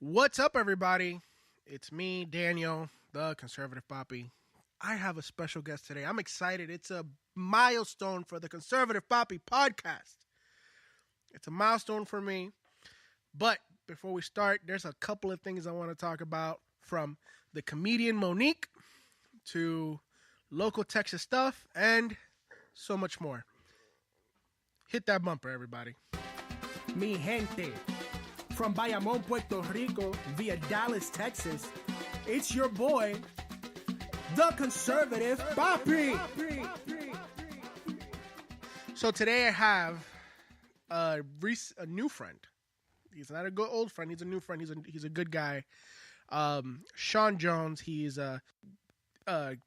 What's up, everybody? It's me, Daniel, the Conservative Poppy. I have a special guest today. I'm excited. It's a milestone for the Conservative Poppy podcast. It's a milestone for me. But before we start, there's a couple of things I want to talk about, from the comedian Monique to local Texas stuff and so much more. Hit that bumper, everybody. Mi gente, from Bayamón, Puerto Rico, via Dallas, Texas, it's your boy, the Conservative Poppy. So today I have a new friend. He's not a good old friend. He's a new friend. He's a good guy. Shawn Jones. He's a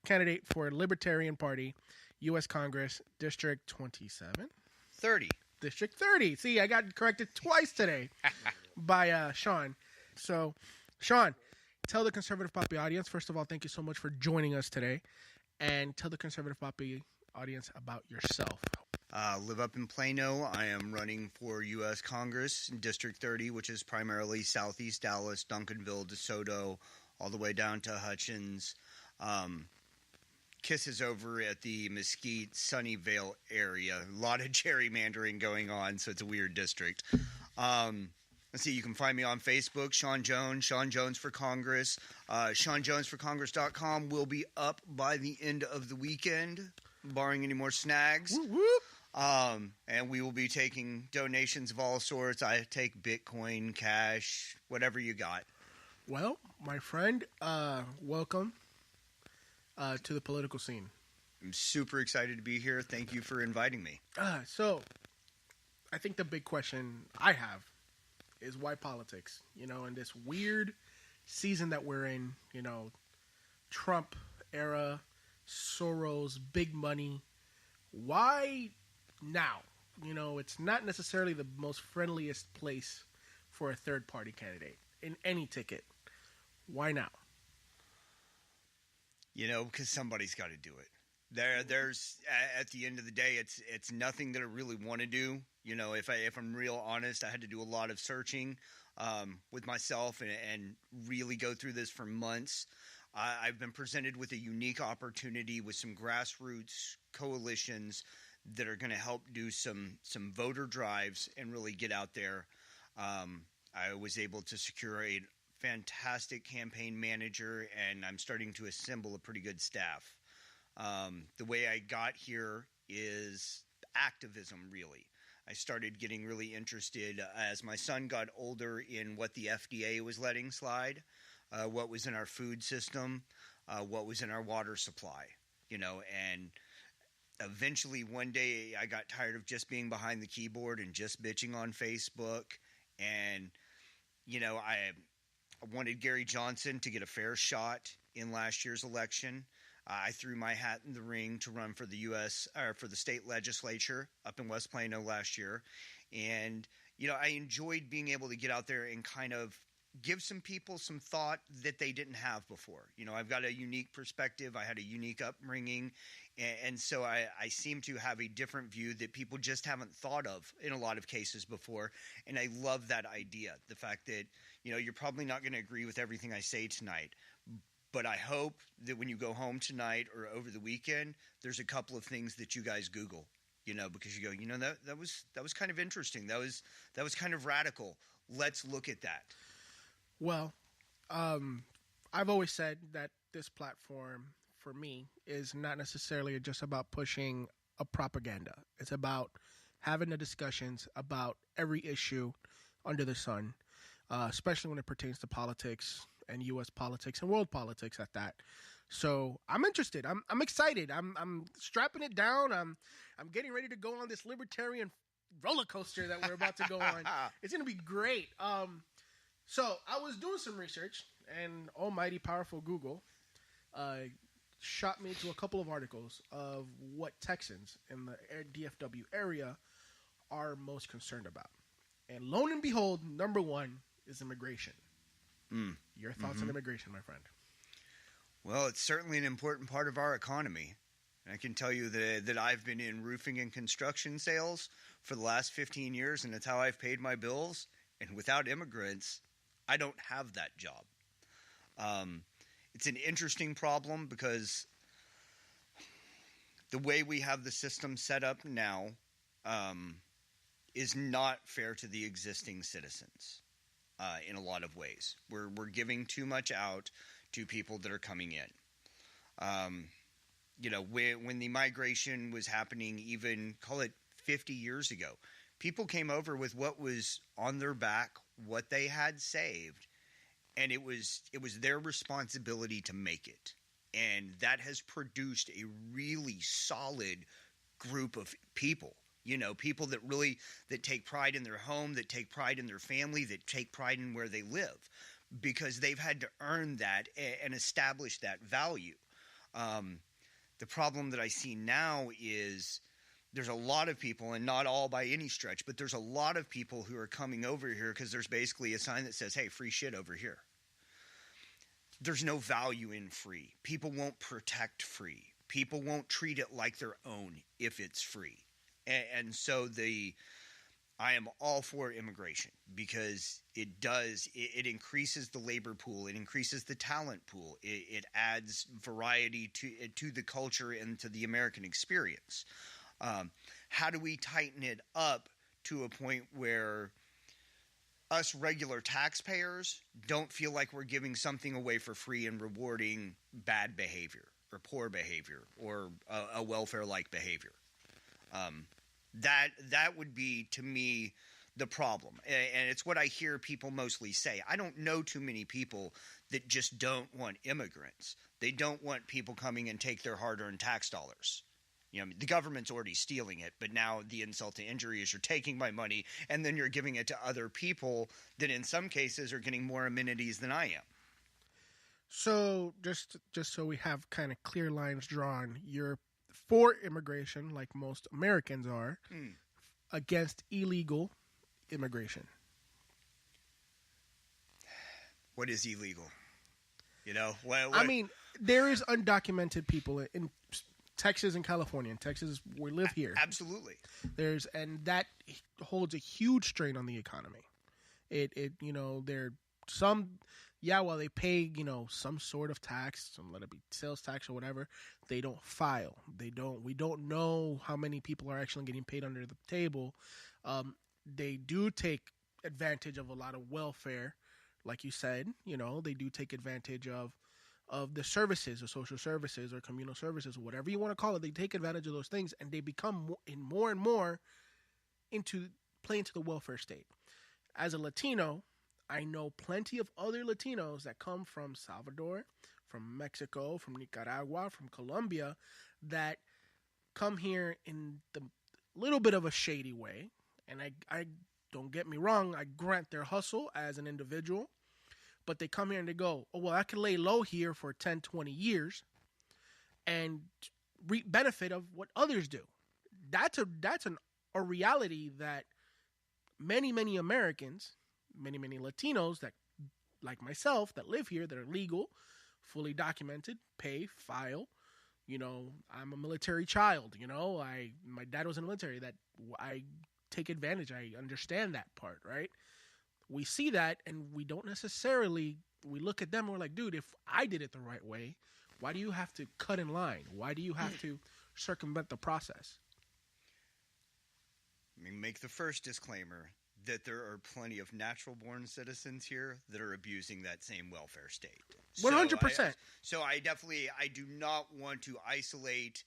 candidate for Libertarian Party, U.S. Congress, District 27? 30. District 30. See, I got corrected twice today by Shawn. So, Shawn, tell the Conservative Poppy audience, first of all, thank you so much for joining us today. And tell the Conservative Poppy audience about yourself. Live up in Plano. I am running for U.S. Congress in District 30, which is primarily southeast Dallas, Duncanville, DeSoto, all the way down to Hutchins. Kisses over at the Mesquite, Sunnyvale area. A lot of gerrymandering going on, so it's a weird district. Let's see, you can find me on Facebook, Shawn Jones, Shawn Jones for Congress. ShawnJonesForCongress.com will be up by the end of the weekend, barring any more snags. Whoop, whoop. And we will be taking donations of all sorts. I take Bitcoin, cash, whatever you got. Well, my friend, welcome to the political scene. I'm super excited to be here. Thank you for inviting me. So, I think the big question I have is why politics? You know, in this weird season that we're in, you know, Trump era, Soros, big money. Why now? You know, it's not necessarily the most friendliest place for a third party candidate in any ticket. Why now? You know, because somebody's got to do it. There's at the end of the day, it's nothing that I really want to do. You know, if I'm real honest, I had to do a lot of searching with myself and really go through this for months. I've been presented with a unique opportunity with some grassroots coalitions that are going to help do some voter drives and really get out there. I was able to secure a fantastic campaign manager, and I'm starting to assemble a pretty good staff. The way I got here is activism, really. I started getting really interested as my son got older in what the FDA was letting slide, what was in our food system, what was in our water supply, you know, and eventually one day I got tired of just being behind the keyboard and just bitching on Facebook, and, you know, I wanted Gary Johnson to get a fair shot in last year's election. I threw my hat in the ring to run for the for the state legislature up in West Plano last year. And, you know, I enjoyed being able to get out there and kind of give some people some thought that they didn't have before. You know, I've got a unique perspective. I had a unique upbringing. And so I seem to have a different view that people just haven't thought of in a lot of cases before. And I love that idea. The fact that, you know, you're probably not going to agree with everything I say tonight, but I hope that when you go home tonight or over the weekend, there's a couple of things that you guys Google, you know, because you go, you know, that was kind of interesting. That was kind of radical. Let's look at that. Well, I've always said that this platform for me is not necessarily just about pushing a propaganda. It's about having the discussions about every issue under the sun, especially when it pertains to politics and U.S. politics and world politics at that. So I'm interested. I'm excited. I'm strapping it down. I'm getting ready to go on this libertarian roller coaster that we're about to go on. It's going to be great. So I was doing some research, and almighty powerful Google shot me to a couple of articles of what Texans in the DFW area are most concerned about. And lo and behold, number one is immigration. Your thoughts on immigration, my friend? Well, it's certainly an important part of our economy. And I can tell you that I've been in roofing and construction sales for the last 15 years, and it's how I've paid my bills. And without immigrants, I don't have that job. It's an interesting problem because the way we have the system set up now is not fair to the existing citizens in a lot of ways. We're giving too much out to people that are coming in. When the migration was happening, even call it 50 years ago, people came over with what was on their back, what they had saved, and it was their responsibility to make it. And that has produced a really solid group of people. People that take pride in their home, that take pride in their family, that take pride in where they live, because they've had to earn that and establish that value. The problem that I see now is there's a lot of people, and not all by any stretch, but there's a lot of people who are coming over here because there's basically a sign that says, hey, free shit over here. There's no value in free. People won't protect free. People won't treat it like their own if it's free. And so I am all for immigration because it increases the labor pool. It increases the talent pool. It adds variety to the culture and to the American experience. How do we tighten it up to a point where us regular taxpayers don't feel like we're giving something away for free and rewarding bad behavior or poor behavior or a welfare-like behavior? That would be, to me, the problem. And it's what I hear people mostly say. I don't know too many people that just don't want immigrants. They don't want people coming and take their hard-earned tax dollars. The government's already stealing it, but now the insult to injury is you're taking my money and then you're giving it to other people that in some cases are getting more amenities than I am. So just so we have kind of clear lines drawn, you're for immigration, like most Americans are, against illegal immigration. What is illegal? I mean, there is undocumented people in Texas and California. In Texas, we live here. Absolutely. And that holds a huge strain on the economy. There some, while they pay, some sort of tax, let it be sales tax or whatever, they don't file. We don't know how many people are actually getting paid under the table. They do take advantage of a lot of welfare, like you said. They do take advantage of the services or social services or communal services or whatever you want to call it. They take advantage of those things and they become more and more play into the welfare state. As a Latino, I know plenty of other Latinos that come from Salvador, from Mexico, from Nicaragua, from Colombia, that come here in the little bit of a shady way. And I don't get me wrong, I grant their hustle as an individual. But they come here and they go, oh, well, I can lay low here for 10, 20 years and reap benefit of what others do. That's a reality that many, many Americans, many, many Latinos that, like myself, that live here, that are legal, fully documented, pay, file. I'm a military child. My dad was in the military. That I take advantage. I understand that part, right? We see that, and we don't necessarily, we look at them and we're like, dude, if I did it the right way, why do you have to cut in line? Why do you have to circumvent the process? Make the first disclaimer that there are plenty of natural-born citizens here that are abusing that same welfare state. 100%. So I do not want to isolate,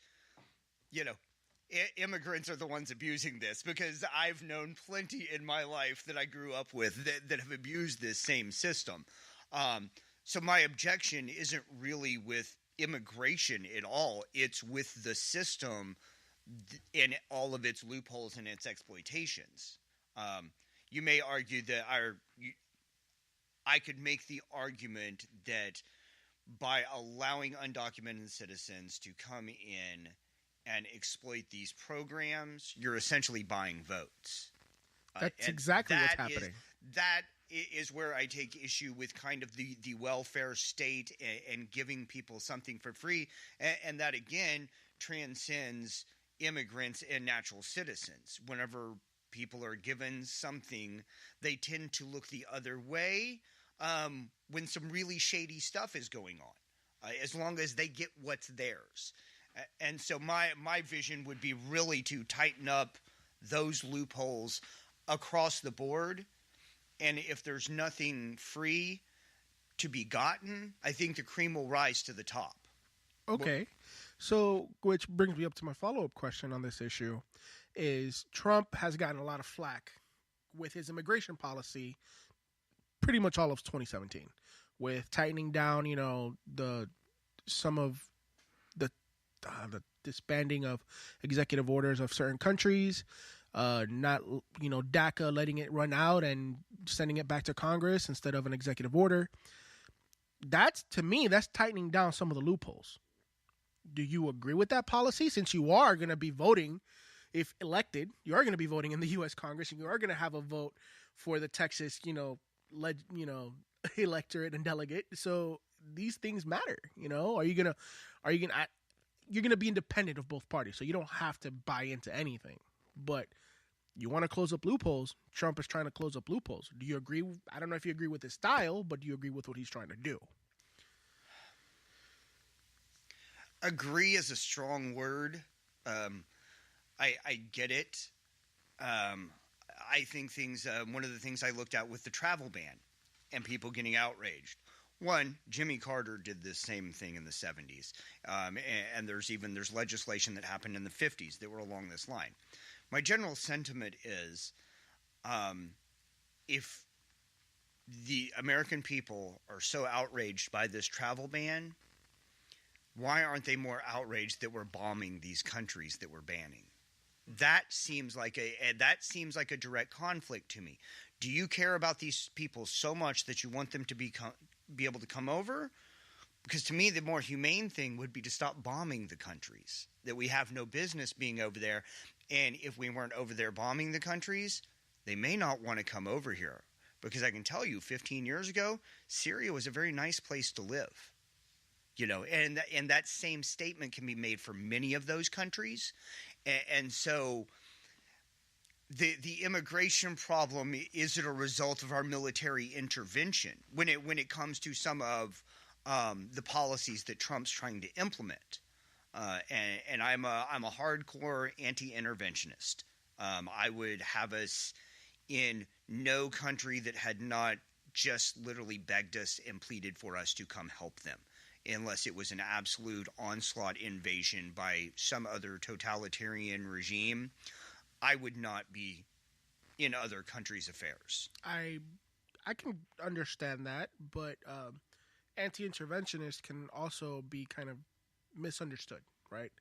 immigrants are the ones abusing this, because I've known plenty in my life that I grew up with that have abused this same system. So my objection isn't really with immigration at all. It's with the system and all of its loopholes and its exploitations. You may argue that I could make the argument that by allowing undocumented citizens to come in and exploit these programs, you're essentially buying votes. That's exactly what's happening. That is where I take issue with kind of the welfare state and giving people something for free. And that, again, transcends immigrants and natural citizens. Whenever people are given something, they tend to look the other way. when some really shady stuff is going on, as long as they get what's theirs. And so my vision would be really to tighten up those loopholes across the board. And if there's nothing free to be gotten, I think the cream will rise to the top. Okay. So, which brings me up to my follow-up question on this issue, is Trump has gotten a lot of flack with his immigration policy pretty much all of 2017, with tightening down, some of the disbanding of executive orders of certain countries, not, DACA letting it run out and sending it back to Congress instead of an executive order. To me, that's tightening down some of the loopholes. Do you agree with that policy? Since you are going to be voting, if elected, you are going to be voting in the U.S. Congress, and you are going to have a vote for the Texas, electorate and delegate. So these things matter. You're going to be independent of both parties, so you don't have to buy into anything. But you want to close up loopholes. Trump is trying to close up loopholes. Do you agree? I don't know if you agree with his style, but do you agree with what he's trying to do? Agree is a strong word. I get it. I think one of the things I looked at with the travel ban and people getting outraged. One, Jimmy Carter did the same thing in the 70s. And there's legislation that happened in the 50s that were along this line. My general sentiment is, if the American people are so outraged by this travel ban, why aren't they more outraged that we're bombing these countries that we're banning? That seems like a direct conflict to me. Do you care about these people so much that you want them to be able to come over? Because to me, the more humane thing would be to stop bombing the countries that we have no business being over there. And if we weren't over there bombing the countries, they may not want to come over here. Because I can tell you, 15 years ago, Syria was a very nice place to live. And that same statement can be made for many of those countries. And so the immigration problem, is it a result of our military intervention when it comes to some of the policies that Trump's trying to implement? And I'm a hardcore anti-interventionist. I would have us in no country that had not just literally begged us and pleaded for us to come help them, unless it was an absolute onslaught invasion by some other totalitarian regime. I would not be in other countries' affairs. I can understand that, but anti-interventionist can also be kind of misunderstood, right?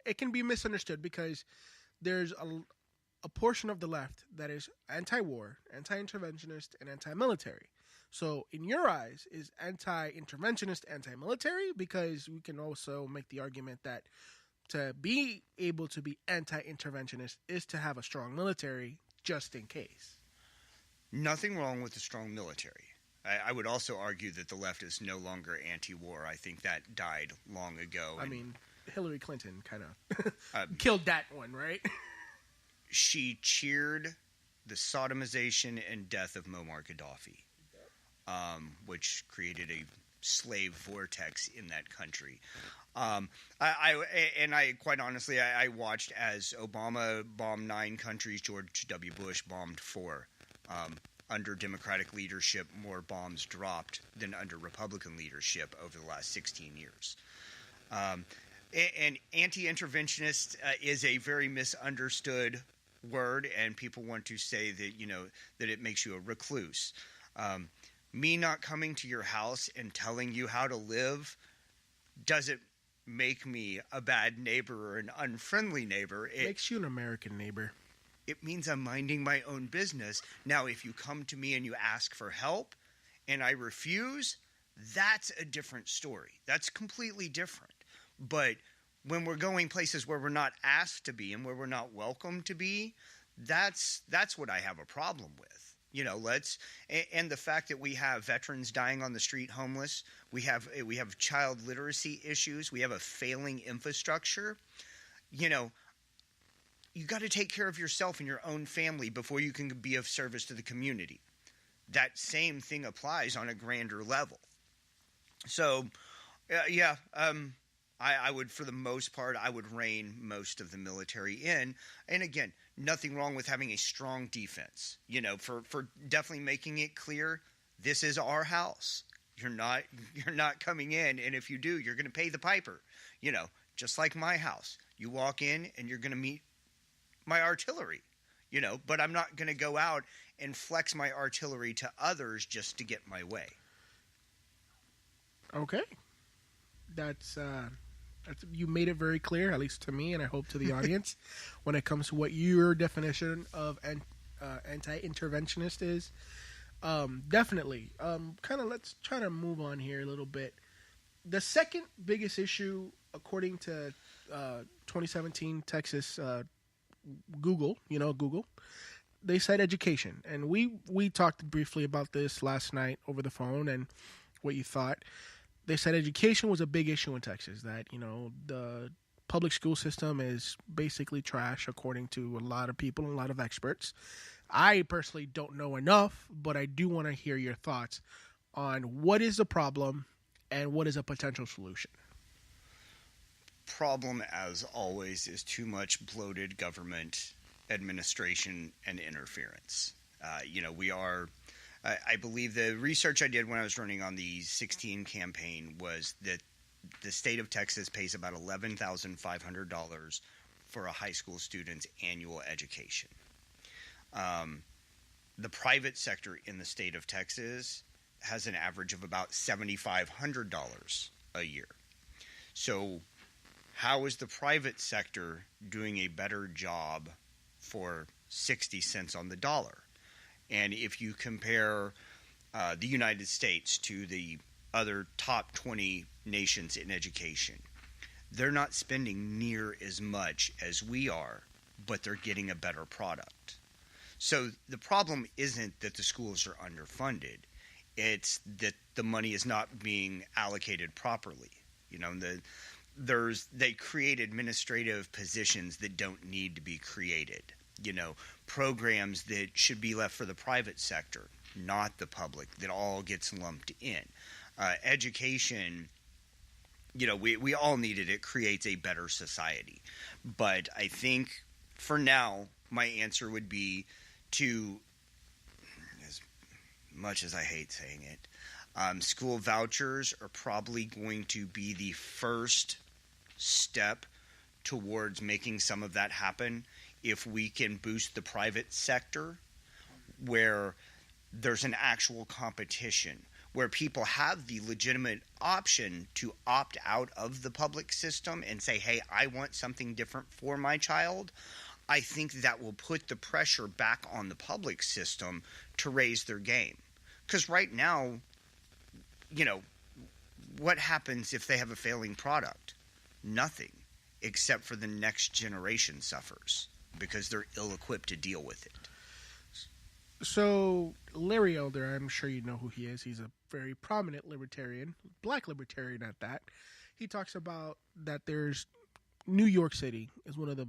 It can be misunderstood because there's a portion of the left that is anti-war, anti-interventionist, and anti-military. So in your eyes, is anti-interventionist anti-military? Because we can also make the argument that to be able to be anti-interventionist is to have a strong military just in case. Nothing wrong with a strong military. I would also argue that the left is no longer anti-war. I think that died long ago. I mean, Hillary Clinton kind of killed that one, right? She cheered the sodomization and death of Muammar Gaddafi, which created a slave vortex in that country. I quite honestly, I watched as Obama bombed 9 countries, George W. Bush bombed 4. Under Democratic leadership, more bombs dropped than under Republican leadership over the last 16 years. And anti-interventionist is a very misunderstood word, and people want to say that, that it makes you a recluse. Me not coming to your house and telling you how to live doesn't make me a bad neighbor or an unfriendly neighbor. It makes you an American neighbor. It means I'm minding my own business. Now, if you come to me and you ask for help and I refuse, that's a different story. That's completely different. But when we're going places where we're not asked to be and where we're not welcome to be, that's what I have a problem with. And the fact that we have veterans dying on the street homeless, we have child literacy issues, we have a failing infrastructure. You got to take care of yourself and your own family before you can be of service to the community. that same thing applies on a grander level. So, yeah, I would, for the most part, I would rein most of the military in. And again, nothing wrong with having a strong defense. For definitely making it clear, this is our house. You're not coming in, and if you do, you're going to pay the piper. Just like my house. You walk in, and you're going to meet my artillery. But I'm not going to go out and flex my artillery to others just to get my way. Okay, that's you made it very clear, at least to me, and I hope to the audience, when it comes to what your definition of anti-interventionist is. Definitely. Kind of let's try to move on here a little bit. The second biggest issue, according to 2017 Texas Google, Google, they said education. And we talked briefly about this last night over the phone and what you thought. They said education was a big issue in Texas, that, the public school system is basically trash, according to a lot of people and a lot of experts. I personally don't know enough, but I do want to hear your thoughts on what is the problem and what is a potential solution. Problem, as always, is too much bloated government administration and interference. I believe the research I did when I was running on the 16 campaign was that the state of Texas pays about $11,500 for a high school student's annual education. The private sector in the state of Texas has an average of about $7,500 a year. So how is the private sector doing a better job for 60 cents on the dollar? And if you compare the United States to the other top 20 nations in education, they're not spending near as much as we are, but they're getting a better product. So the problem isn't that the schools are underfunded. It's that the money is not being allocated properly. They create administrative positions that don't need to be created. Programs that should be left for the private sector, not the public, that all gets lumped in. Education, we all need it. It creates a better society. But I think for now, my answer would be to, as much as I hate saying it, school vouchers are probably going to be the first step towards making some of that happen. If we can boost the private sector where there's an actual competition, where people have the legitimate option to opt out of the public system and say, hey, I want something different for my child, I think that will put the pressure back on the public system to raise their game. Because right now, what happens if they have a failing product? Nothing, except for the next generation suffers, because they're ill-equipped to deal with it. So Larry Elder, I'm sure you know who he is. He's a very prominent libertarian, black libertarian at that. He talks about that there's New York City is one of the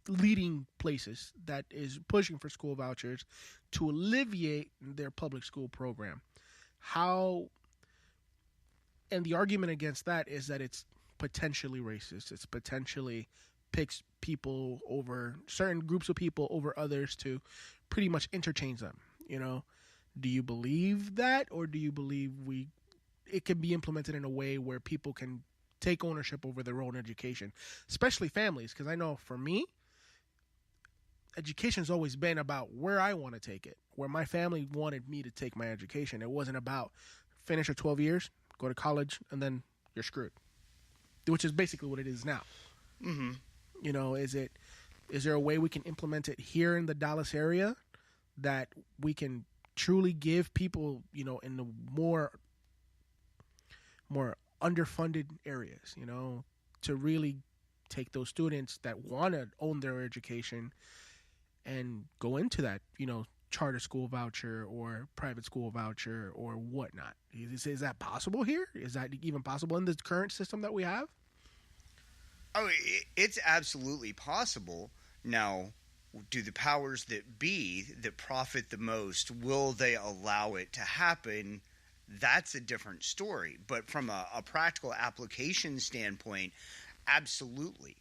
leading places that is pushing for school vouchers to alleviate their public school program. And the argument against that is that it's potentially racist. It's potentially picks people over certain groups of people over others to pretty much interchange them. Do you believe that, or do you believe it can be implemented in a way where people can take ownership over their own education, especially families? Because I know for me, education's always been about where I want to take it, where my family wanted me to take my education. It wasn't about finish your 12 years, go to college, and then you're screwed, which is basically what it is now. Mm-hmm. Is there a way we can implement it here in the Dallas area that we can truly give people, in the more underfunded areas, to really take those students that want to own their education and go into that, charter school voucher or private school voucher or whatnot? Is that possible here? Is that even possible in the current system that we have? Oh, it's absolutely possible. Now, do the powers that be that profit the most, will they allow it to happen? That's a different story. But from a practical application standpoint, absolutely.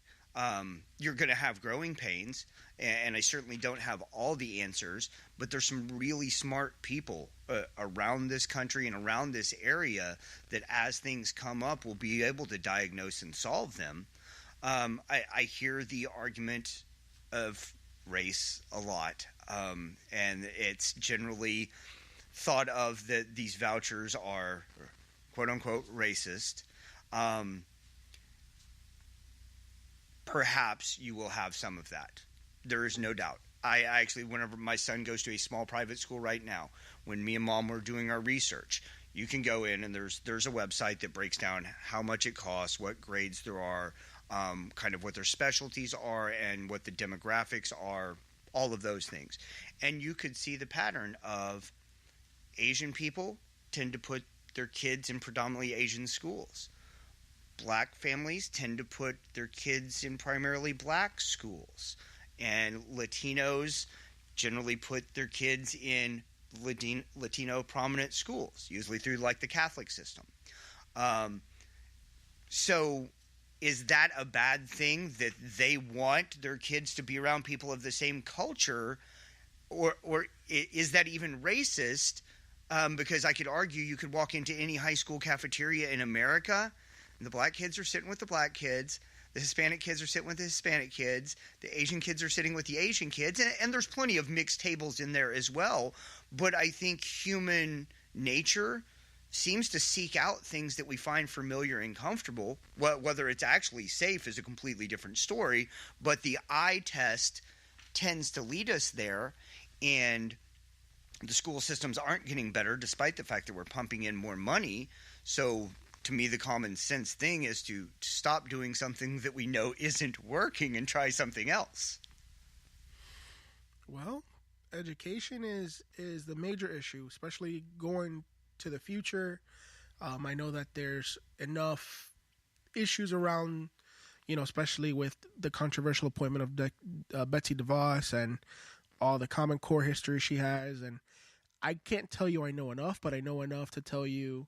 You're going to have growing pains, and I certainly don't have all the answers, but there's some really smart people around this country and around this area that as things come up will be able to diagnose and solve them. I hear the argument of race a lot, and it's generally thought of that these vouchers are quote-unquote racist. Perhaps you will have some of that. There is no doubt. I actually, whenever my son goes to a small private school right now, when me and mom were doing our research, you can go in and there's a website that breaks down how much it costs, what grades there are, kind of what their specialties are, and what the demographics are, all of those things. And you could see the pattern of Asian people tend to put their kids in predominantly Asian schools. Black families tend to put their kids in primarily black schools. And Latinos generally put their kids in Latino prominent schools, usually through like the Catholic system. So is that a bad thing that they want their kids to be around people of the same culture? Or is that even racist? Because I could argue you could walk into any high school cafeteria in America, and the black kids are sitting with the black kids, the Hispanic kids are sitting with the Hispanic kids, the Asian kids are sitting with the Asian kids, and there's plenty of mixed tables in there as well. But I think human nature seems to seek out things that we find familiar and comfortable. Whether it's actually safe is a completely different story, but the eye test tends to lead us there, and the school systems aren't getting better despite the fact that we're pumping in more money. So to me, the common sense thing is to stop doing something that we know isn't working and try something else. Well, education is the major issue, especially going to the future. I know that there's enough issues around, especially with the controversial appointment of Betsy DeVos and all the Common Core history she has. And I can't tell you I know enough, but I know enough to tell you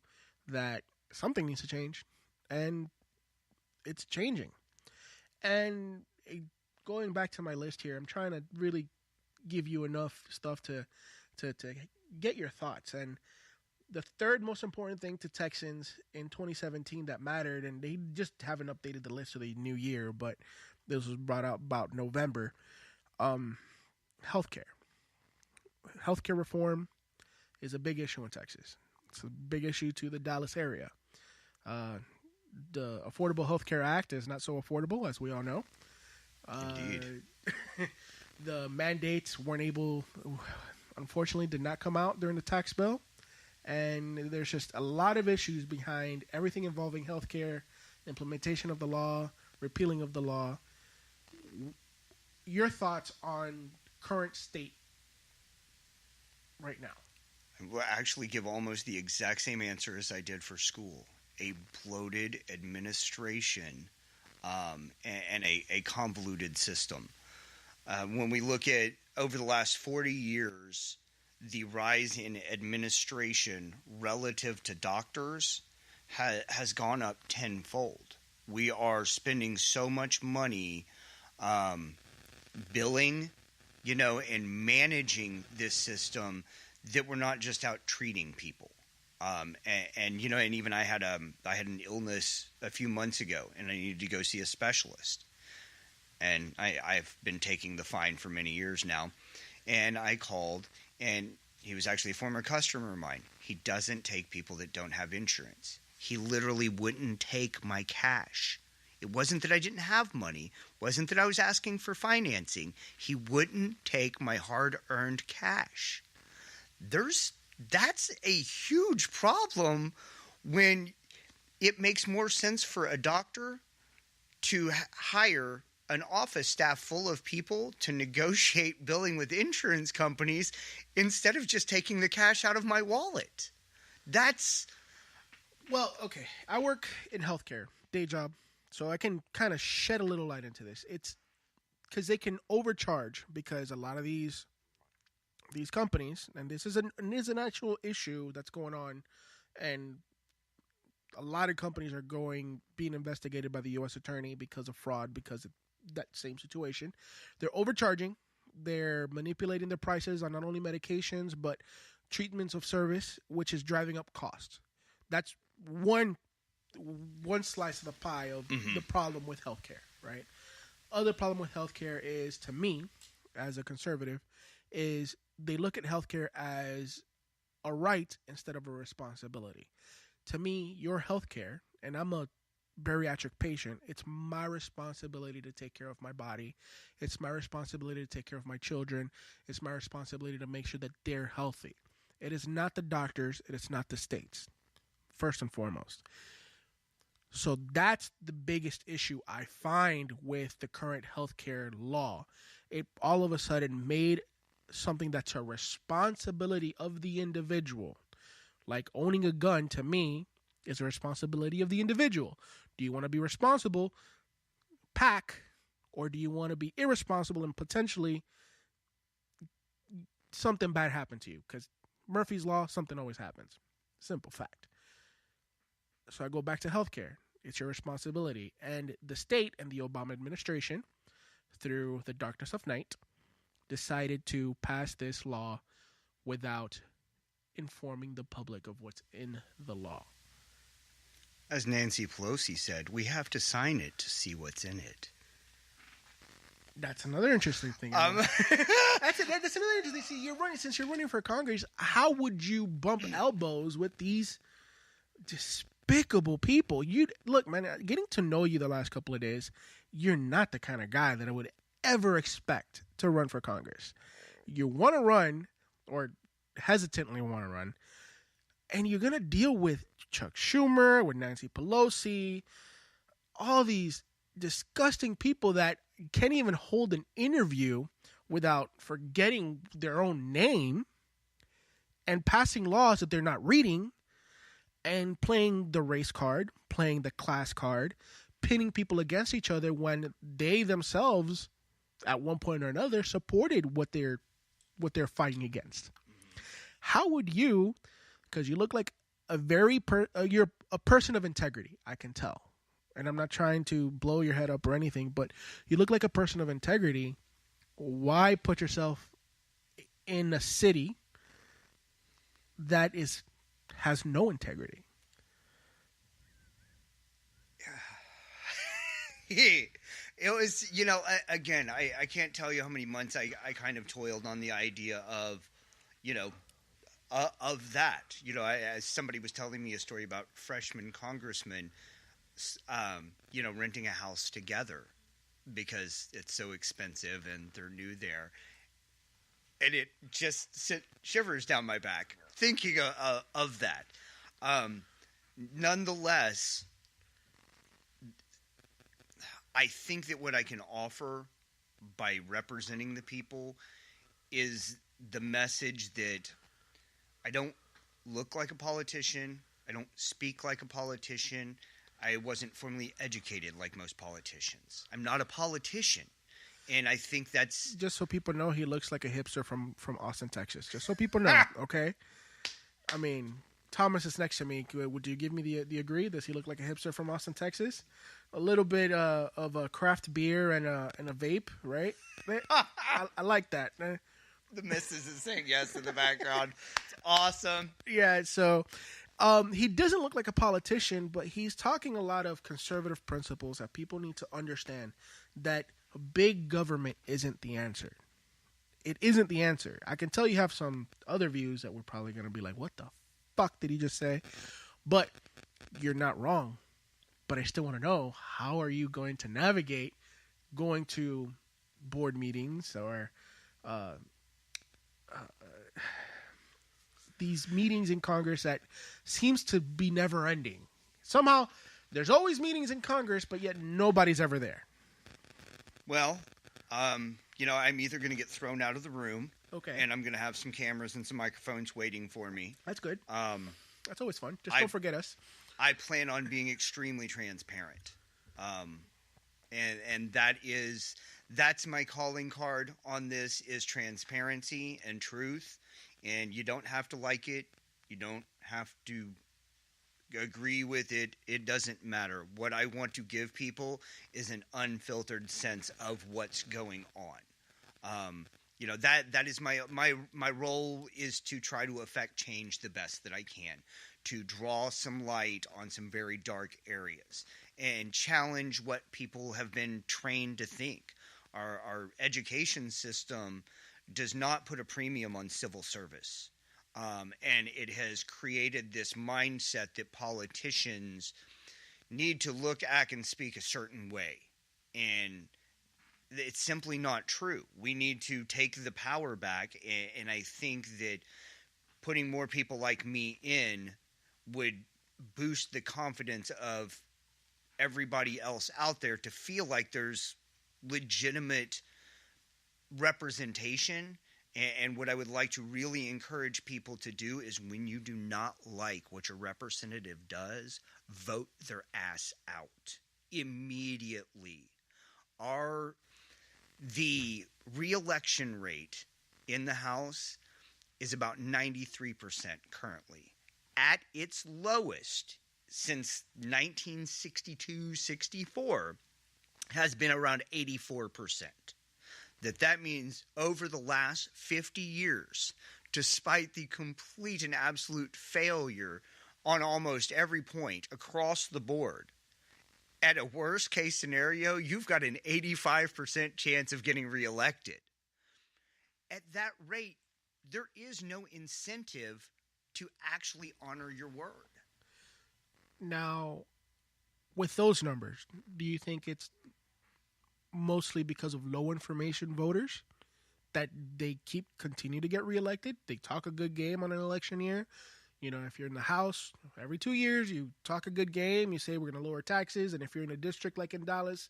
that something needs to change, and it's changing. And going back to my list here, I'm trying to really give you enough stuff to get your thoughts. And the third most important thing to Texans in 2017 that mattered, and they just haven't updated the list for the new year, but this was brought out about November, healthcare. Healthcare reform is a big issue in Texas. It's a big issue to the Dallas area. The Affordable Health Care Act is not so affordable, as we all know. Indeed. The mandates unfortunately, did not come out during the tax bill. And there's just a lot of issues behind everything involving healthcare, implementation of the law, repealing of the law. Your thoughts on current state right now? I will actually give almost the exact same answer as I did for school. A bloated administration and a convoluted system. When we look at over the last 40 years, the rise in administration relative to doctors has gone up tenfold. We are spending so much money billing, and managing this system that we're not just out treating people. And even I had an illness a few months ago, and I needed to go see a specialist. And I've been taking the fine for many years now. And I called, and he was actually a former customer of mine. He doesn't take people that don't have insurance. He literally wouldn't take my cash. It wasn't that I didn't have money. It wasn't that I was asking for financing. He wouldn't take my hard-earned cash. That's a huge problem when it makes more sense for a doctor to hire an office staff full of people to negotiate billing with insurance companies instead of just taking the cash out of my wallet. Well, okay. I work in healthcare, day job, so I can kind of shed a little light into this. It's because they can overcharge, because a lot of these companies, and this is an actual issue that's going on, and a lot of companies are being investigated by the U.S. attorney because of fraud, because of that same situation. They're overcharging. They're manipulating the prices on not only medications but treatments of service, which is driving up costs. That's one slice of the pie of the problem with healthcare, right? Other problem with healthcare is, to me, as a conservative, is they look at healthcare as a right instead of a responsibility. To me, your healthcare, and I'm a bariatric patient, it's my responsibility to take care of my body. It's my responsibility to take care of my children. It's my responsibility to make sure that they're healthy. It is not the doctors. It is not the states, first and foremost. So that's the biggest issue I find with the current healthcare law. It all of a sudden made something that's a responsibility of the individual. Like owning a gun, to me, is a responsibility of the individual. Do you want to be responsible, pack, or do you want to be irresponsible and potentially something bad happen to you? Because Murphy's Law, something always happens. Simple fact. So I go back to healthcare. It's your responsibility. And the state and the Obama administration, through the darkness of night, decided to pass this law without informing the public of what's in the law. As Nancy Pelosi said, we have to sign it to see what's in it. That's another interesting thing. That's another interesting thing. Since you're running for Congress, how would you bump elbows with these despicable people? Look, man, getting to know you the last couple of days, you're not the kind of guy that I would ever expect to run for Congress. You want to run, or hesitantly want to run, and you're going to deal with Chuck Schumer, with Nancy Pelosi, all these disgusting people that can't even hold an interview without forgetting their own name, and passing laws that they're not reading, and playing the race card, playing the class card, pitting people against each other when they themselves, at one point or another, supported what they're fighting against. How would you, because you look like you're a person of integrity, I can tell. And I'm not trying to blow your head up or anything, but you look like a person of integrity. Why put yourself in a city that has no integrity? It was, again, I can't tell you how many months I kind of toiled on the idea of, of that. As somebody was telling me a story about freshman congressmen, renting a house together because it's so expensive and they're new there. And it just sent shivers down my back thinking of that. Nonetheless, I think that what I can offer by representing the people is the message that I don't look like a politician. I don't speak like a politician. I wasn't formally educated like most politicians. I'm not a politician. And I think that's... Just so people know, he looks like a hipster from Austin, Texas. Just so people know, okay? I mean, Thomas is next to me. Would you give me the agree? Does he look like a hipster from Austin, Texas? A little bit of a craft beer and a vape, right? I like that. The missus is saying yes in the background. It's awesome. Yeah, so he doesn't look like a politician, but he's talking a lot of conservative principles that people need to understand, that big government isn't the answer. It isn't the answer. I can tell you have some other views that we're probably going to be like, what the fuck did he just say? But you're not wrong. But I still want to know, how are you going to navigate going to board meetings or these meetings in Congress that seems to be never ending? Somehow there's always meetings in Congress, but yet nobody's ever there. Well, I'm either going to get thrown out of the room, okay, and I'm going to have some cameras and some microphones waiting for me. That's good. That's always fun. Just don't forget us. I plan on being extremely transparent. And that is that's my calling card on this is transparency and truth. And you don't have to like it. You don't have to agree with it. It doesn't matter. What I want to give people is an unfiltered sense of what's going on. That is my role is to try to affect change the best that I can, to draw some light on some very dark areas and challenge what people have been trained to think. Our education system does not put a premium on civil service. And it has created this mindset that politicians need to look, act, and speak a certain way. And it's simply not true. We need to take the power back. And I think that putting more people like me in would boost the confidence of everybody else out there to feel like there's legitimate representation. And what I would like to really encourage people to do is when you do not like what your representative does, vote their ass out immediately. The re-election rate in the House is about 93% currently. At its lowest since 1962-64 has been around 84%. That means over the last 50 years, despite the complete and absolute failure on almost every point across the board, at a worst case scenario, you've got an 85% chance of getting reelected. At that rate, there is no incentive to actually honor your word. Now, with those numbers, do you think it's mostly because of low information voters that they continue to get reelected? They talk a good game on an election year. You know, if you're in the House, every 2 years, you talk a good game. You say, we're going to lower taxes. And if you're in a district like in Dallas,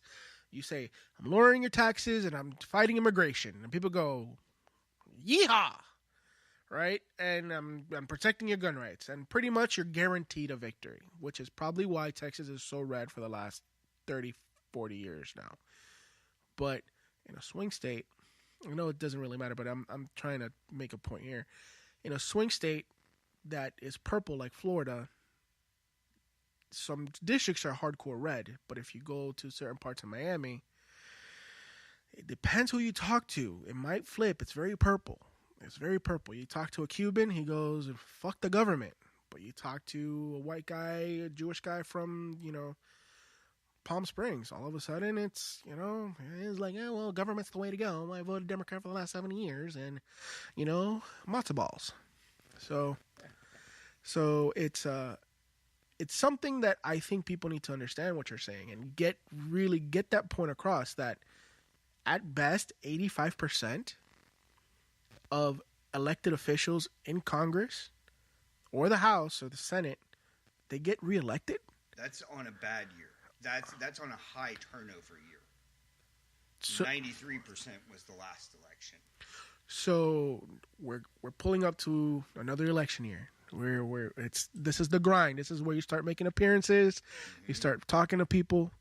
you say, I'm lowering your taxes and I'm fighting immigration. And people go, yeehaw, right? And I'm protecting your gun rights. And pretty much you're guaranteed a victory, which is probably why Texas is so red for the last 30, 40 years now. But in a swing state, I know it doesn't really matter, but I'm trying to make a point here. In a swing state that is purple like Florida, some districts are hardcore red. But if you go to certain parts of Miami, it depends who you talk to. It might flip. It's very purple. It's very purple. You talk to a Cuban, he goes, fuck the government. But you talk to a white guy, a Jewish guy from, Palm Springs, all of a sudden it's like, yeah, well, government's the way to go. I voted Democrat for the last 7 years, and matzo balls. So it's something that I think people need to understand what you're saying and get that point across, that at best 85% of elected officials in Congress or the House or the Senate, they get reelected. That's on a bad year. That's on a high turnover year. So, 93% was the last election. So we're pulling up to another election year. This is the grind. This is where you start making appearances. Mm-hmm. You start talking to people.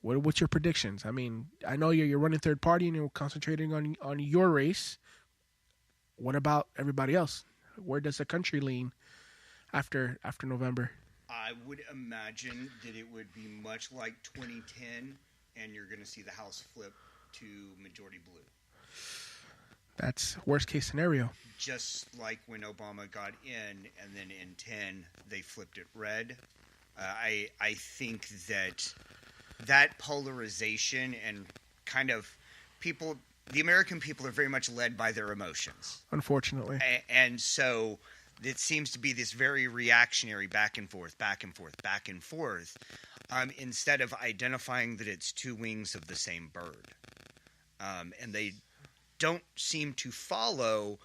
What's your predictions? I mean, I know you're running third party and you're concentrating on your race. What about everybody else? Where does the country lean after November? I would imagine that it would be much like 2010, and you're going to see the House flip to majority blue. That's worst case scenario. Just like when Obama got in, and then in 10, they flipped it red. I think that polarization and kind of people, the American people are very much led by their emotions. Unfortunately. And so it seems to be this very reactionary back and forth, instead of identifying that it's two wings of the same bird. And they don't seem to follow.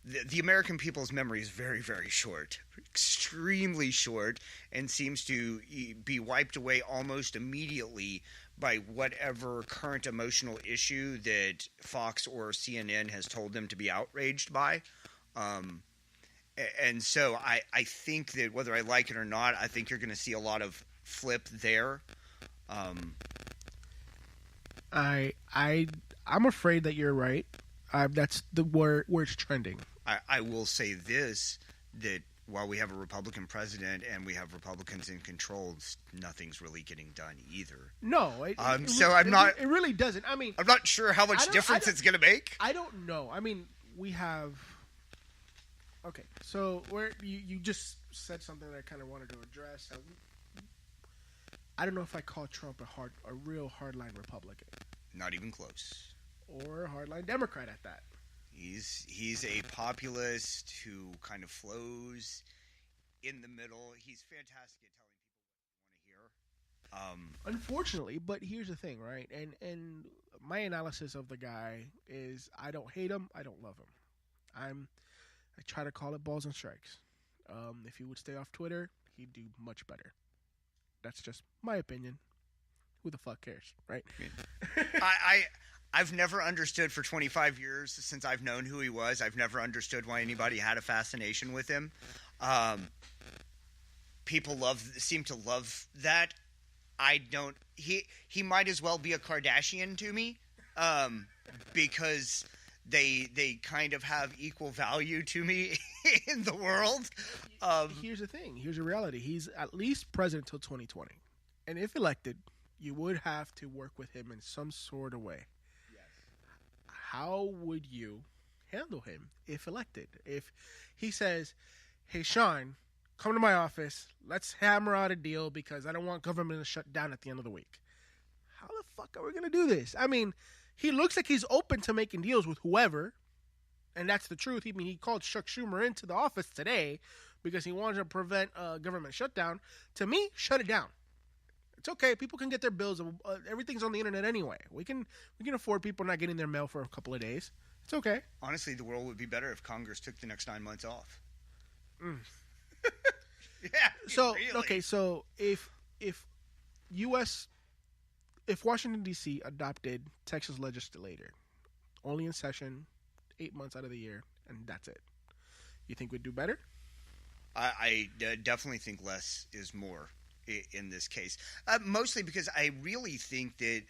The American people's memory is very, very short, extremely short, and seems to be wiped away almost immediately by whatever current emotional issue that Fox or CNN has told them to be outraged by. And so I think that whether I like it or not, I think you're going to see a lot of flip there. I'm afraid that you're right. That's the where it's trending. I will say this, that while we have a Republican president and we have Republicans in control, nothing's really getting done either. No, so I'm not. It really doesn't. I mean, I'm not sure how much difference it's going to make. I don't know. I mean, we have. Okay, so where you just said something that I kind of wanted to address. I don't know if I call Trump a real hardline Republican. Not even close. Or a hardline Democrat at that. He's a populist who kind of flows in the middle. He's fantastic at telling people what they want to hear. Unfortunately, but here's the thing, right? And my analysis of the guy is I don't hate him, I don't love him. I try to call it balls and strikes. If he would stay off Twitter, he'd do much better. That's just my opinion. Who the fuck cares, right? I've never understood for 25 years since I've known who he was. I've never understood why anybody had a fascination with him. People seem to love that. I don't. He might as well be a Kardashian to me, because they kind of have equal value to me in the world. Here's the thing. Here's the reality. He's at least president till 2020, and if elected, you would have to work with him in some sort of way. How would you handle him if elected? If he says, hey, Shawn, come to my office. Let's hammer out a deal because I don't want government to shut down at the end of the week. How the fuck are we going to do this? I mean, he looks like he's open to making deals with whoever, and that's the truth. I mean, he called Chuck Schumer into the office today because he wanted to prevent a government shutdown. To me, shut it down. It's okay. People can get their bills. Everything's on the internet anyway. We can afford people not getting their mail for a couple of days. It's okay. Honestly, the world would be better if Congress took the next 9 months off. Yeah. So really. okay. So if Washington D.C. adopted Texas legislature only in session 8 months out of the year, and that's it, you think we'd do better? I definitely think less is more in this case, mostly because I really think that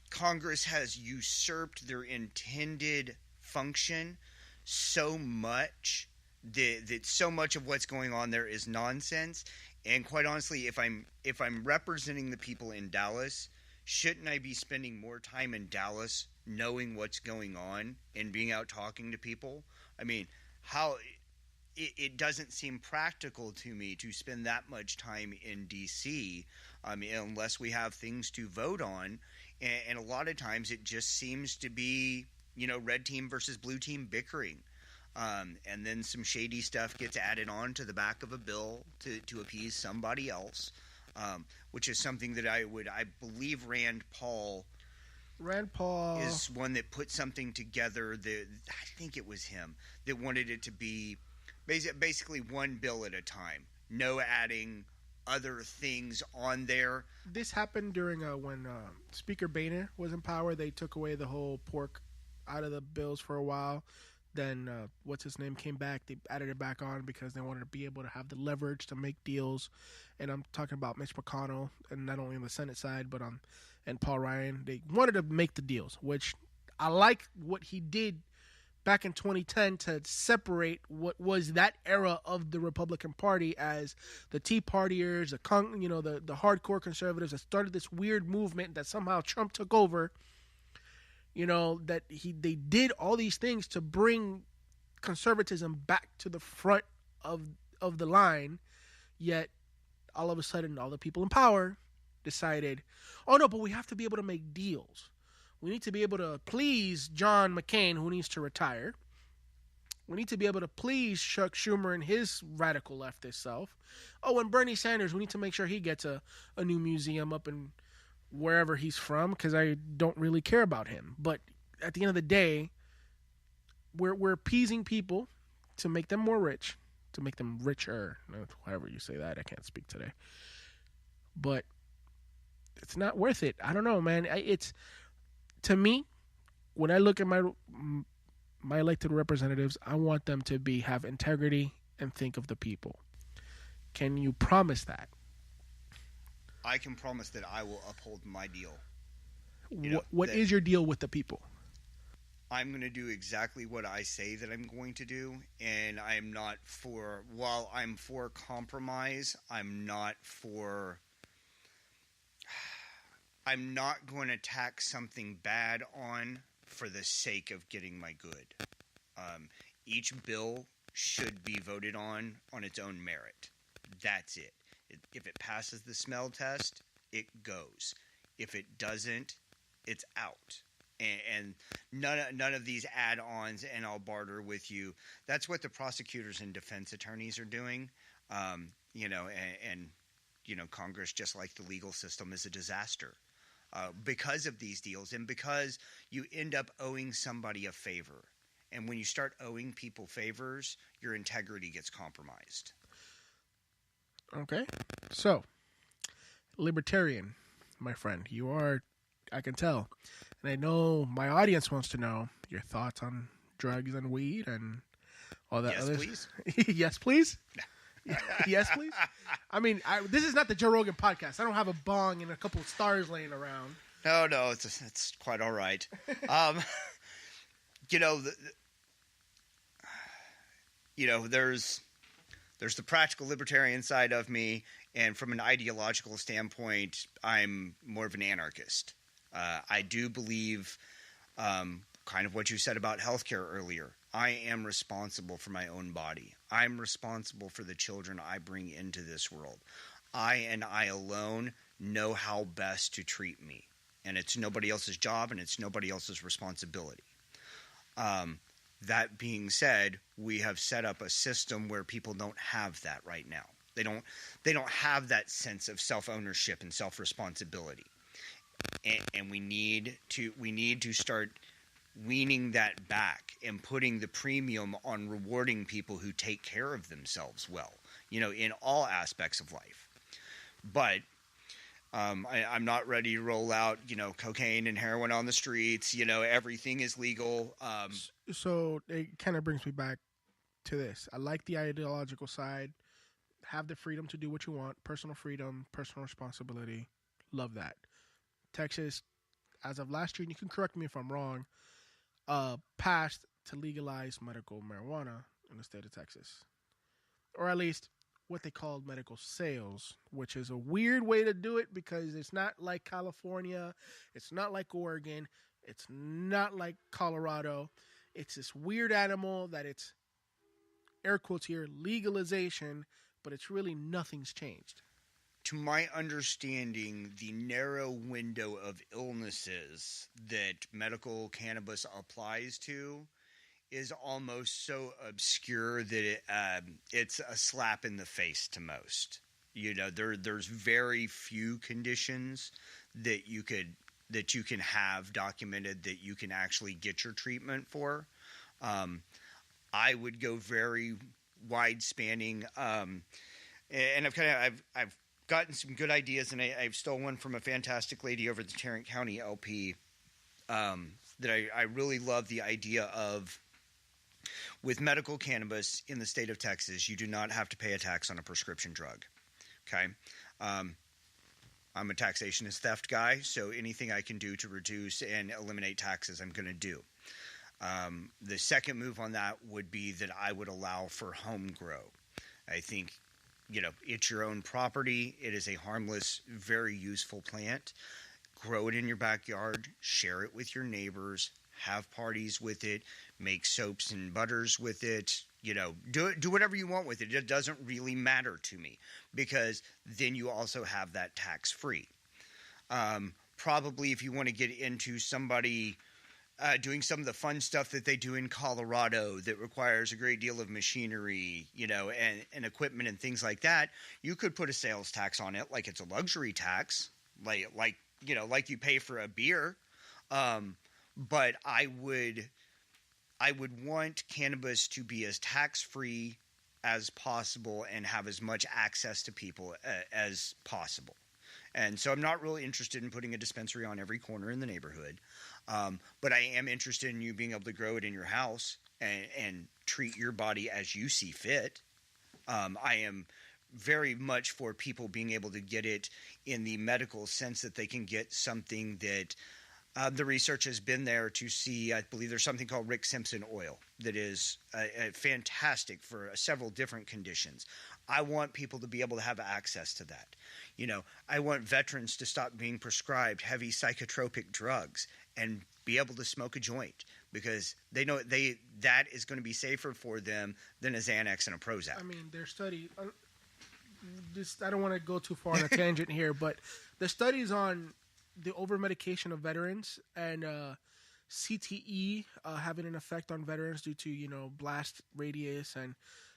Congress has usurped their intended function so much that so much of what's going on there is nonsense. And quite honestly, if I'm representing the people in Dallas, shouldn't I be spending more time in Dallas knowing what's going on and being out talking to people? I mean, it doesn't seem practical to me to spend that much time in D.C. Unless we have things to vote on. And a lot of times it just seems to be, red team versus blue team bickering. And then some shady stuff gets added on to the back of a bill to appease somebody else, which is something that I believe Rand Paul is one that put something together that I think it was him that wanted it to be basically one bill at a time, no adding other things on there. This happened during when Speaker Boehner was in power. They took away the whole pork out of the bills for a while. Then what's his name came back. They added it back on because they wanted to be able to have the leverage to make deals. And I'm talking about Mitch McConnell, and not only on the Senate side, but and Paul Ryan. They wanted to make the deals, which I like what he did back in 2010 to separate what was that era of the Republican Party as the Tea Partiers, the hardcore conservatives that started this weird movement that somehow Trump took over. They did all these things to bring conservatism back to the front of the line, yet all of a sudden all the people in power decided, oh no, but we have to be able to make deals. We need to be able to please John McCain, who needs to retire. We need to be able to please Chuck Schumer and his radical leftist self. Oh, and Bernie Sanders, we need to make sure he gets a new museum up in wherever he's from, because I don't really care about him. But at the end of the day, we're appeasing people to make them more rich, to make them richer. However you say that, I can't speak today. But it's not worth it. I don't know, man. To me, when I look at my elected representatives, I want them to have integrity and think of the people. Can you promise that? I can promise that I will uphold my deal. What is your deal with the people? I'm going to do exactly what I say that I'm going to do, and I'm not for. While I'm for compromise, I'm not going to tack something bad on for the sake of getting my good. Each bill should be voted on its own merit. That's it. If it passes the smell test, it goes. If it doesn't, it's out. And none of these add-ons and I'll barter with you. That's what the prosecutors and defense attorneys are doing. Congress, just like the legal system, is a disaster because of these deals and because you end up owing somebody a favor. And when you start owing people favors, your integrity gets compromised. Okay. So, libertarian, my friend, you are, I can tell. And I know my audience wants to know your thoughts on drugs and weed and all that. Yes, please. Yes, please. Yes, please. I mean, this is not the Joe Rogan podcast. I don't have a bong and a couple of stars laying around. No, it's quite all right. There's the practical libertarian side of me, and from an ideological standpoint, I'm more of an anarchist. I do believe, kind of what you said about healthcare earlier. I am responsible for my own body. I'm responsible for the children I bring into this world. I and I alone know how best to treat me, and it's nobody else's job, and it's nobody else's responsibility. That being said, we have set up a system where people don't have that right now. They don't have that sense of self-ownership and self-responsibility. And we need to start weaning that back and putting the premium on rewarding people who take care of themselves well, in all aspects of life. But I'm not ready to roll out, cocaine and heroin on the streets. Everything is legal. So it kind of brings me back to this. I like the ideological side. Have the freedom to do what you want. Personal freedom, personal responsibility. Love that. Texas, as of last year, and you can correct me if I'm wrong, passed to legalize medical marijuana in the state of Texas. Or at least what they called medical sales, which is a weird way to do it because it's not like California, it's not like Oregon, it's not like Colorado. It's this weird animal that it's, air quotes here, legalization, but it's really nothing's changed. To my understanding, the narrow window of illnesses that medical cannabis applies to is almost so obscure that it's a slap in the face to most. There's very few conditions that you can have documented that you can actually get your treatment for. I would go very wide spanning, and I've gotten some good ideas, and I've stolen one from a fantastic lady over at the Tarrant County LP that I really love the idea of. With medical cannabis in the state of Texas, you do not have to pay a tax on a prescription drug. Okay? I'm a taxationist theft guy, so anything I can do to reduce and eliminate taxes, I'm going to do. The second move on that would be that I would allow for home grow. I think, it's your own property. It is a harmless, very useful plant. Grow it in your backyard. Share it with your neighbors. Have parties with it. Make soaps and butters with it. Do whatever you want with it. It doesn't really matter to me because then you also have that tax-free. Probably if you want to get into somebody doing some of the fun stuff that they do in Colorado that requires a great deal of machinery, and equipment and things like that, you could put a sales tax on it like it's a luxury tax, like you pay for a beer. But I would want cannabis to be as tax-free as possible and have as much access to people as possible. And so I'm not really interested in putting a dispensary on every corner in the neighborhood. But I am interested in you being able to grow it in your house and treat your body as you see fit. I am very much for people being able to get it in the medical sense that they can get something that The research has been there to see, I believe there's something called Rick Simpson oil that is fantastic for several different conditions. I want people to be able to have access to that. You know, I want veterans to stop being prescribed heavy psychotropic drugs and be able to smoke a joint because they know that is going to be safer for them than a Xanax and a Prozac. I mean, their study. I don't want to go too far on a tangent here, but the studies on the over medication of veterans and CTE having an effect on veterans due to blast radius and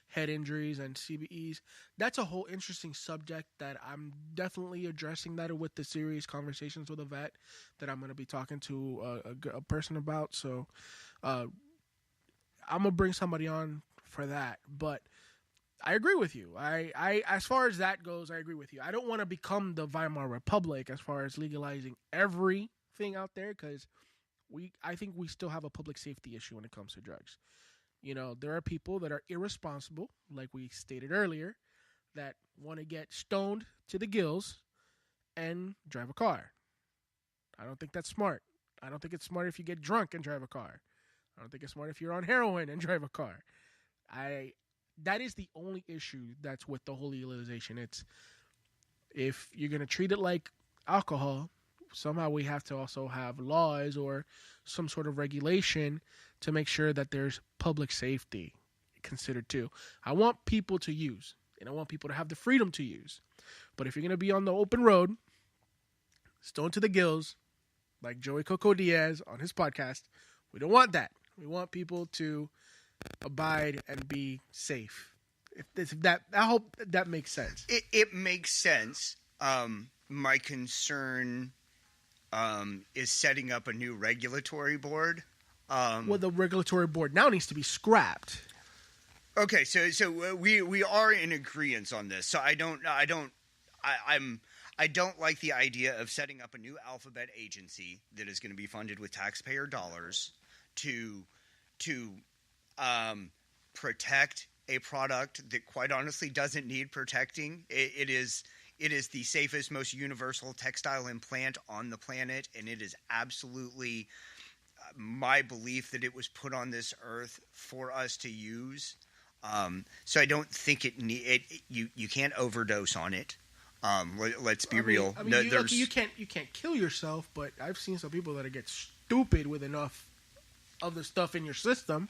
head injuries and CBEs. That's a whole interesting subject that I'm definitely addressing that with the series Conversations with a Vet that I'm going to be talking to a person about. So I'm going to bring somebody on for that. But I agree with you. I as far as that goes, I agree with you. I don't want to become the Weimar Republic as far as legalizing everything out there because I think we still have a public safety issue when it comes to drugs. You know, there are people that are irresponsible, like we stated earlier, that want to get stoned to the gills and drive a car. I don't think that's smart. I don't think it's smart if you get drunk and drive a car. I don't think it's smart if you're on heroin and drive a car. That is the only issue that's with the whole legalization. It's if you're going to treat it like alcohol, somehow we have to also have laws or some sort of regulation to make sure that there's public safety considered too. I want people to use, and I want people to have the freedom to use. But if you're going to be on the open road, stoned to the gills, like Joey Coco Diaz on his podcast, we don't want that. We want people to abide and be safe. I hope that makes sense. It makes sense. My concern is setting up a new regulatory board. Well, the regulatory board now needs to be scrapped. Okay, so we are in agreement on this. So I don't like the idea of setting up a new alphabet agency that is going to be funded with taxpayer dollars to protect a product that quite honestly doesn't need protecting. It is the safest, most universal textile implant on the planet, and it is absolutely my belief that it was put on this earth for us to use. So I don't think you can't overdose on it. Let's be real. I mean, you can't kill yourself, but I've seen some people that get stupid with enough of the stuff in your system.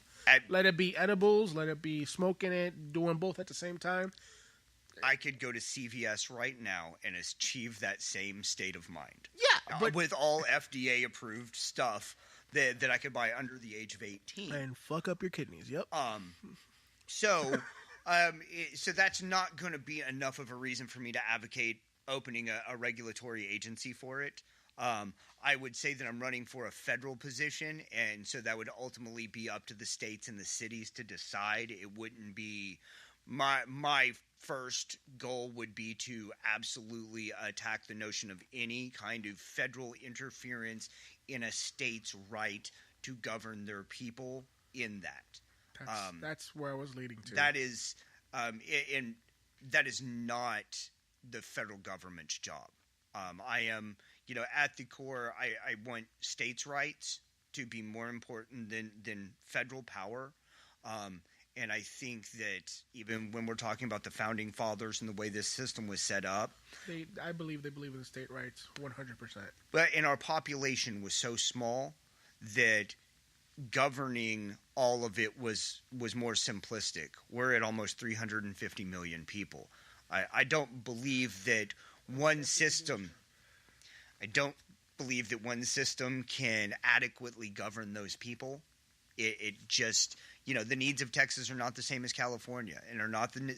Let it be edibles, let it be smoking it, doing both at the same time. I could go to CVS right now and achieve that same state of mind. Yeah, but with all FDA approved stuff that I could buy under the age of 18 and fuck up your kidneys. Yep. So that's not going to be enough of a reason for me to advocate opening a regulatory agency for it. I would say that I'm running for a federal position, and so that would ultimately be up to the states and the cities to decide. It wouldn't be my first goal would be to absolutely attack the notion of any kind of federal interference in a state's right to govern their people in that. That's where I was leading to. That is, and that is not the federal government's job. I am, at the core, I want states' rights to be more important than federal power. And I think that even when we're talking about the founding fathers and the way this system was set up, I believe they believe in the state rights 100%. But our population was so small that governing all of it was more simplistic. We're at almost 350 million people. I don't believe that one system. I don't believe that one system can adequately govern those people. It just, the needs of Texas are not the same as California, and are not the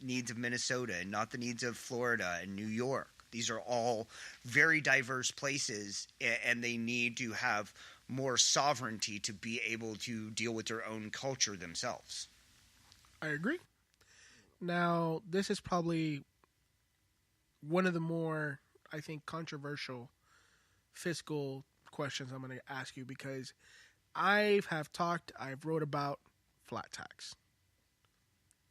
needs of Minnesota, and not the needs of Florida and New York. These are all very diverse places, and they need to have more sovereignty to be able to deal with their own culture themselves. I agree. Now, this is probably one of the more, I think, controversial fiscal questions I'm going to ask you, because I've wrote about flat tax.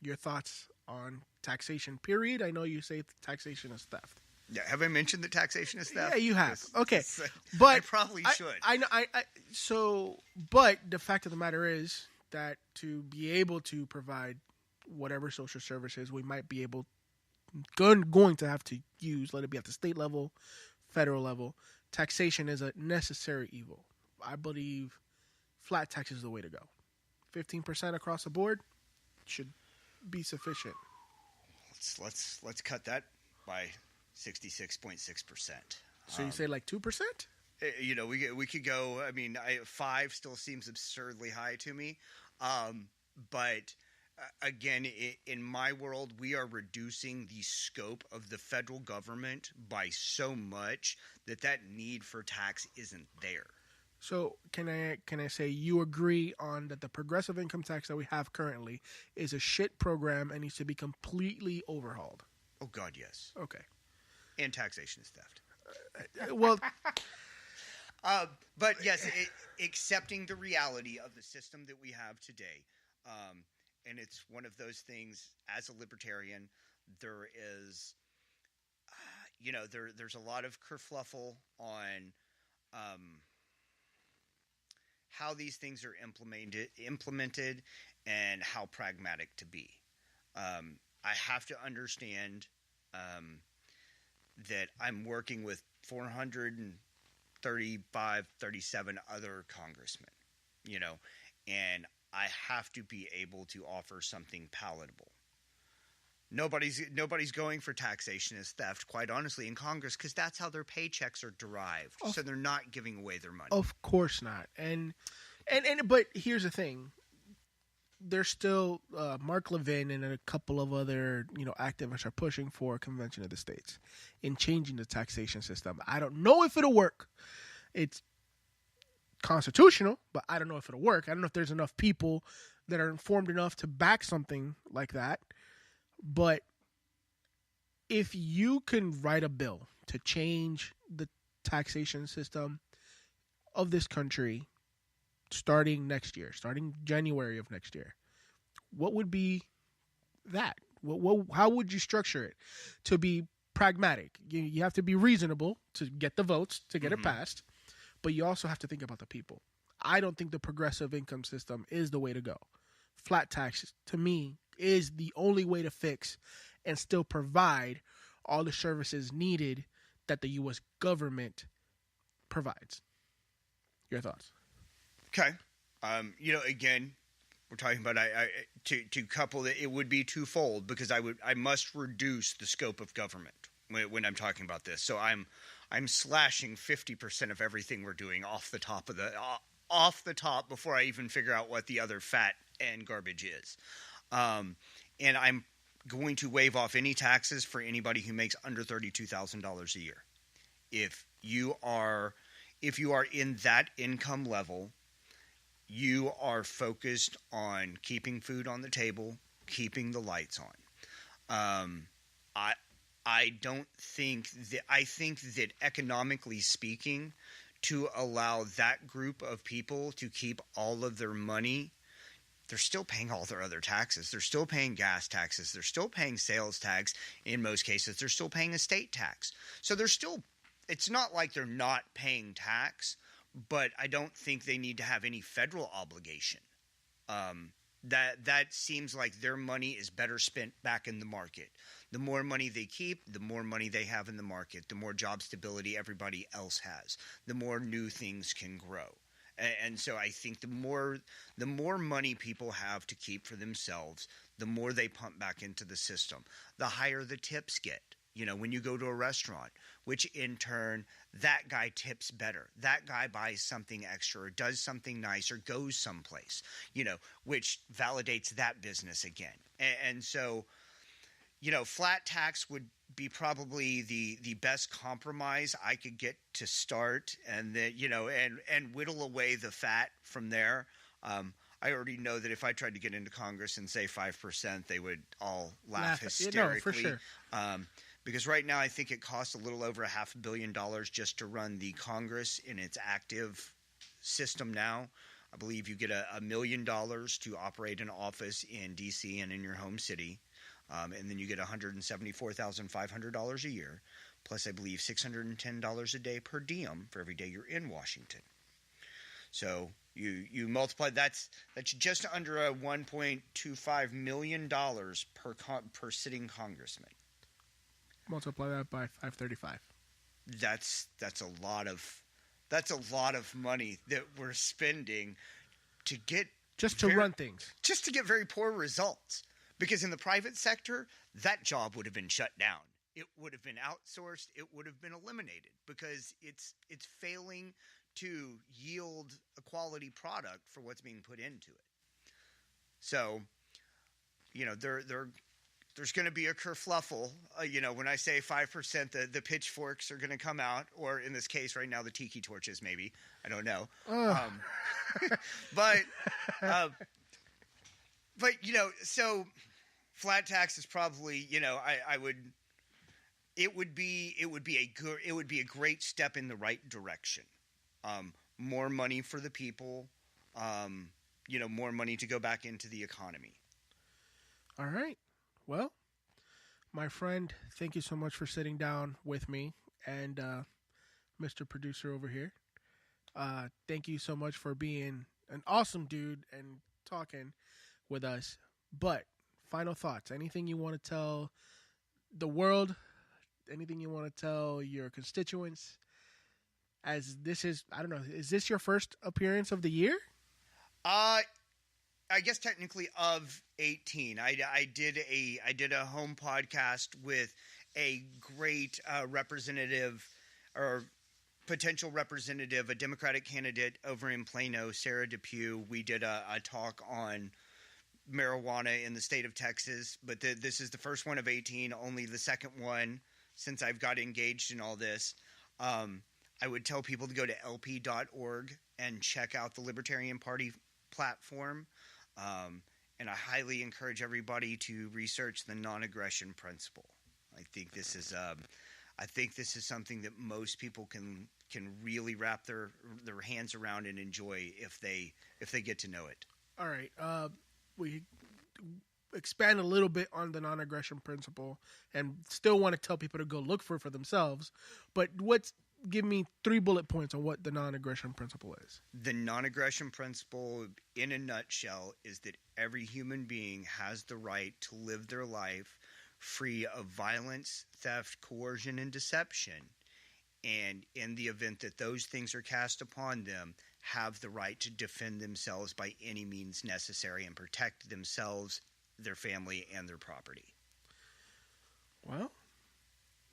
Your thoughts on taxation, period? I know you say taxation is theft. Yeah, have I mentioned that taxation is theft? Yeah, you have. Yes. Okay, So, but I probably should. I know. But the fact of the matter is that to be able to provide whatever social services we might be going to have to use, let it be at the state level, federal level, taxation is a necessary evil. I believe flat tax is the way to go. 15% across the board should be sufficient. Let's cut that by 66.6%. So you say like 2%? We could go. I mean, 5 still seems absurdly high to me, but again, in my world, we are reducing the scope of the federal government by so much that need for tax isn't there. So can I say you agree on that the progressive income tax that we have currently is a shit program and needs to be completely overhauled? Oh God, yes. Okay. And taxation is theft. Well, but yes, accepting the reality of the system that we have today, and it's one of those things. As a libertarian, there is, there's a lot of kerfluffle on how these things are implemented, and how pragmatic to be. I have to understand that I'm working with 37 other congressmen, and I have to be able to offer something palatable. Nobody's going for taxation as theft, quite honestly, in Congress, because that's how their paychecks are derived. So they're not giving away their money. Of course not. But here's the thing. There's still Mark Levin and a couple of other activists are pushing for a convention of the states in changing the taxation system. I don't know if it'll work. It's constitutional, but I don't know if it'll work. I don't know if there's enough people that are informed enough to back something like that. But if you can write a bill to change the taxation system of this country starting next year, starting January of next year, what would be that? How would you structure it to be pragmatic? You have to be reasonable to get the votes, to get it passed, but you also have to think about the people. I don't think the progressive income system is the way to go. Flat tax, to me, is the only way to fix and still provide all the services needed that the U.S. government provides. Your thoughts? Okay. Again, we're talking about to couple that, it would be twofold, because I must reduce the scope of government when I'm talking about this. So I'm slashing 50% of everything we're doing off the top before I even figure out what the other fat and garbage is. And I'm going to waive off any taxes for anybody who makes under $32,000 a year. If you are in that income level, you are focused on keeping food on the table, keeping the lights on. I think that economically speaking, to allow that group of people to keep all of their money, they're still paying all their other taxes. They're still paying gas taxes. They're still paying sales tax. In most cases, they're still paying estate tax. So it's not like they're not paying tax, but I don't think they need to have any federal obligation. That seems like their money is better spent back in the market. The more money they keep, the more money they have in the market, the more job stability everybody else has, the more new things can grow. And so I think the more money people have to keep for themselves, the more they pump back into the system, the higher the tips get. When you go to a restaurant, which in turn, that guy tips better. That guy buys something extra or does something nice or goes someplace, which validates that business again. And so, flat tax would be probably the best compromise I could get to start, and then, and whittle away the fat from there. I already know that if I tried to get into Congress and say 5%, they would all laugh hysterically. No, for sure. Because right now I think it costs a little over $500 million just to run the Congress in its active system now. I believe you get $1 million to operate an office in D.C. and in your home city. And then you get $174,500 a year, plus I believe $610 a day per diem for every day you're in Washington. So you multiply that's just under a $1.25 million per sitting congressman. Multiply that by 535. That's a lot of money that we're spending to get run things, just to get very poor results. Because in the private sector, that job would have been shut down. It would have been outsourced. It would have been eliminated because it's failing to yield a quality product for what's being put into it. So, there's going to be a kerfluffle. When I say 5%, the pitchforks are going to come out, or in this case right now, the tiki torches maybe. I don't know. But so flat tax is probably, it would be a great step in the right direction. More money for the people, more money to go back into the economy. All right. Well, my friend, thank you so much for sitting down with me and Mr. Producer over here. Thank you so much for being an awesome dude and talking with us. But final thoughts, anything you want to tell the world, anything you want to tell your constituents, as this is, I don't know, is this your first appearance of the year? I guess technically of 18. I did a home podcast with a great representative or potential representative, a Democratic candidate over in Plano, Sarah Depew. We did a talk on marijuana in the state of Texas, but this is the first one of 18, only the second one since I've got engaged in all this. I would tell people to go to lp.org and check out the Libertarian Party platform. And I highly encourage everybody to research the non-aggression principle. I think this is something that most people can really wrap their hands around and enjoy if they get to know it. All right. We expand a little bit on the non-aggression principle and still want to tell people to go look for it for themselves. But give me 3 bullet points on what the non-aggression principle is. The non-aggression principle, in a nutshell, is that every human being has the right to live their life free of violence, theft, coercion, and deception. And in the event that those things are cast upon them, have the right to defend themselves by any means necessary and protect themselves, their family, and their property. Well,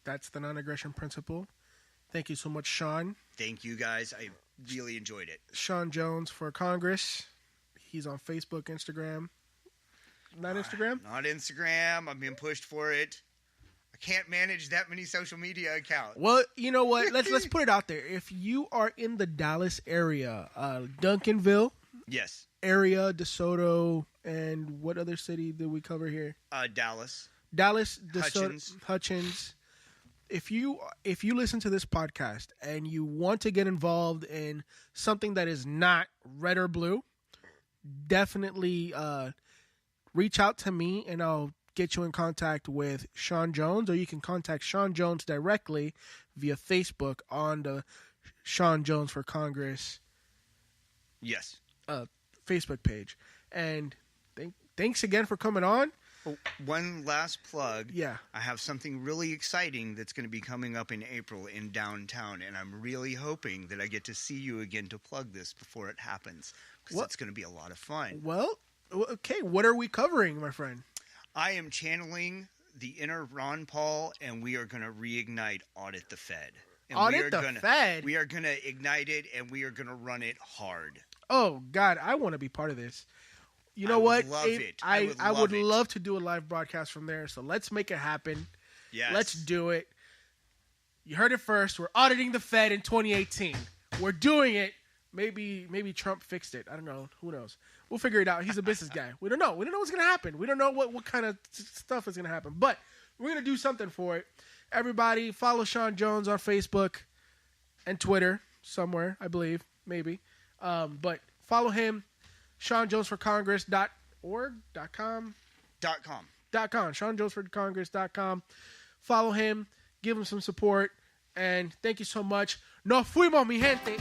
that's the non-aggression principle. Thank you so much, Shawn. Thank you, guys. I really enjoyed it. Shawn Jones for Congress. He's on Facebook, Instagram. Not Instagram? Not Instagram. I'm being pushed for it. I can't manage that many social media accounts. Well, you know what? Let's put it out there. If you are in the Dallas area, Duncanville, yes, area, DeSoto, and what other city did we cover here? Dallas, DeSoto, Hutchins. If you listen to this podcast and you want to get involved in something that is not red or blue, definitely reach out to me and I'll get you in contact with Shawn Jones, or you can contact Shawn Jones directly via Facebook on the Shawn Jones for Congress Facebook page. And thanks again for coming on. Oh, one last plug. Yeah. I have something really exciting that's going to be coming up in April in downtown, and I'm really hoping that I get to see you again to plug this before it happens, because it's going to be a lot of fun. Well, okay, what are we covering, my friend? I am channeling the inner Ron Paul, and we are going to reignite Audit the Fed. And Fed? We are going to ignite it, and we are going to run it hard. Oh, God, I want to be part of this. You know what? I would love to do a live broadcast from there, so let's make it happen. Yes. Let's do it. You heard it first. We're auditing the Fed in 2018. We're doing it. Maybe Trump fixed it. I don't know. Who knows? We'll figure it out. He's a business guy. We don't know. We don't know what's going to happen. We don't know what kind of stuff is going to happen. But we're going to do something for it. Everybody, follow Shawn Jones on Facebook and Twitter somewhere, I believe. Maybe. But follow him. Shawn Jones for Congress.org.com. ShawnJonesForCongress.com. Follow him, give him some support, and thank you so much. Nos fuimos, mi gente.